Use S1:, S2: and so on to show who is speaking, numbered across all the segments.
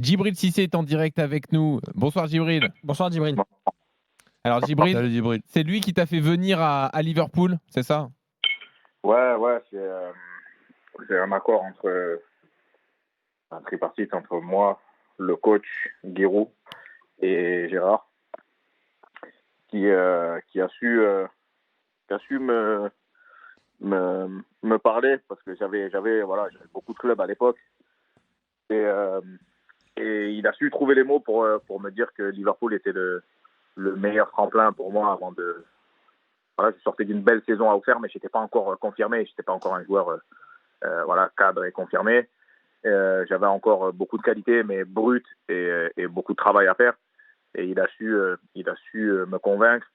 S1: Djibril Cissé est en direct avec nous. Bonsoir Djibril.
S2: Bonsoir Djibril.
S1: Alors Djibril,
S3: Salut Djibril.
S1: c'est lui qui t'a fait venir à Liverpool, c'est ça?
S3: Ouais, c'est un accord un tripartite entre moi, le coach Giroud et Gérard, qui a su me parler parce que j'avais beaucoup de clubs à l'époque et, et il a su trouver les mots pour me dire que Liverpool était le meilleur tremplin pour moi avant de. Voilà, je sortais d'une belle saison à offert, mais j'étais pas encore confirmé, j'étais pas encore un joueur cadre et confirmé. J'avais encore beaucoup de qualités, mais brutes et beaucoup de travail à faire. Et il a su me convaincre.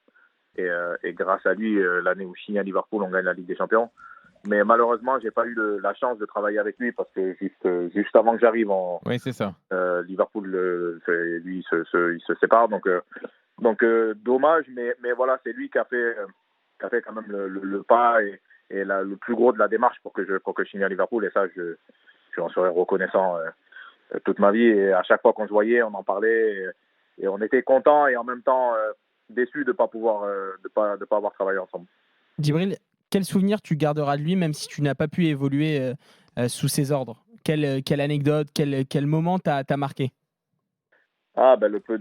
S3: Et grâce à lui, l'année où je signe à Liverpool, on gagne la Ligue des Champions. Mais malheureusement, j'ai pas eu la chance de travailler avec lui parce que juste avant que j'arrive
S1: Oui, c'est ça.
S3: Liverpool, lui, il se sépare. Donc dommage, mais voilà, c'est lui qui a fait quand même le pas et le plus gros de la démarche pour que je signe à Liverpool. Et ça, je en serai reconnaissant toute ma vie. Et à chaque fois qu'on se voyait, on en parlait et on était content et en même temps déçu de pas pouvoir de pas avoir travaillé ensemble.
S2: Djibril, quel souvenir tu garderas de lui même si tu n'as pas pu évoluer sous ses ordres? Quelle anecdote, quel moment t'a marqué?
S3: Ah ben le peu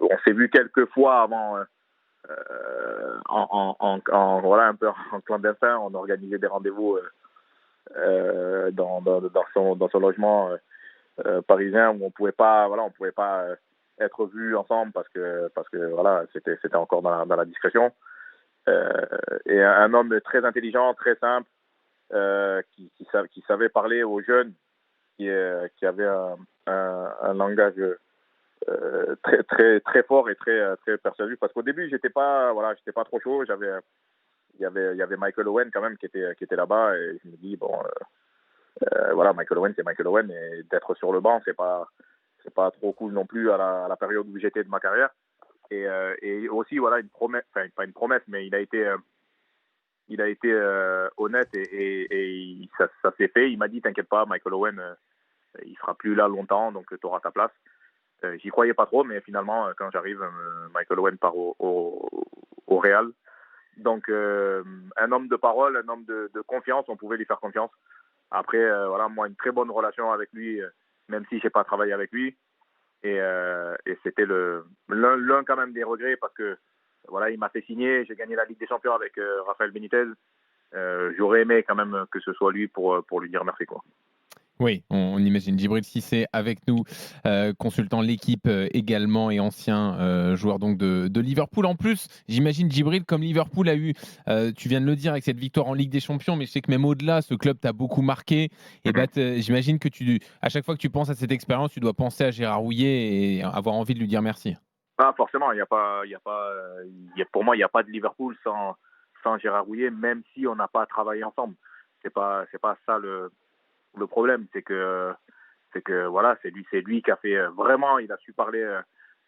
S3: on s'est vu quelques fois avant voilà un peu en clandestin. On organisait des rendez-vous dans son logement parisien où on pouvait pas être vus ensemble parce que voilà c'était encore dans la discrétion. Euh, et un homme très intelligent, très simple, qui savait parler aux jeunes, qui avait un langage très fort et très persuasif. Parce qu'au début, j'étais pas trop chaud. Il y avait Michael Owen quand même qui était là-bas et je me dis bon, voilà, Michael Owen c'est Michael Owen et d'être sur le banc c'est pas trop cool non plus à la période où j'étais de ma carrière. Et aussi voilà une promesse, enfin pas une promesse, mais il a été honnête et ça s'est fait. Il m'a dit t'inquiète pas, Michael Owen il sera plus là longtemps donc tu auras ta place. J'y croyais pas trop, mais finalement, quand j'arrive, Michael Owen part au Real. Donc, un homme de parole, un homme de confiance, on pouvait lui faire confiance. Après, voilà, moi, une très bonne relation avec lui, même si j'ai pas travaillé avec lui. Et c'était l'un quand même des regrets parce que voilà, il m'a fait signer, j'ai gagné la Ligue des Champions avec Rafael Benitez. J'aurais aimé quand même que ce soit lui pour lui dire merci, quoi.
S1: Oui, on imagine Djibril Cissé avec nous, consultant l'équipe également et ancien joueur donc de Liverpool. En plus, j'imagine Djibril, comme Liverpool a eu, tu viens de le dire avec cette victoire en Ligue des Champions, mais je sais que même au-delà, ce club t'a beaucoup marqué. Et bah, j'imagine que à chaque fois que tu penses à cette expérience, tu dois penser à Gérard Houllier et avoir envie de lui dire merci.
S3: Ah, forcément, pour moi, il n'y a pas de Liverpool sans Gérard Houllier, même si on n'a pas travaillé ensemble. C'est pas ça le problème, c'est que voilà, c'est lui qui a fait vraiment, il a su parler,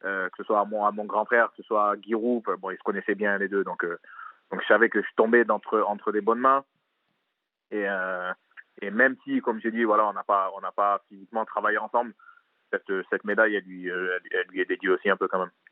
S3: que ce soit à mon grand frère, que ce soit à Giroud, bon, ils se connaissaient bien les deux, donc je savais que je tombais entre des bonnes mains et, euh, et même si, comme j'ai dit, voilà, on n'a pas physiquement travaillé ensemble, cette médaille, elle lui est dédiée aussi un peu quand même.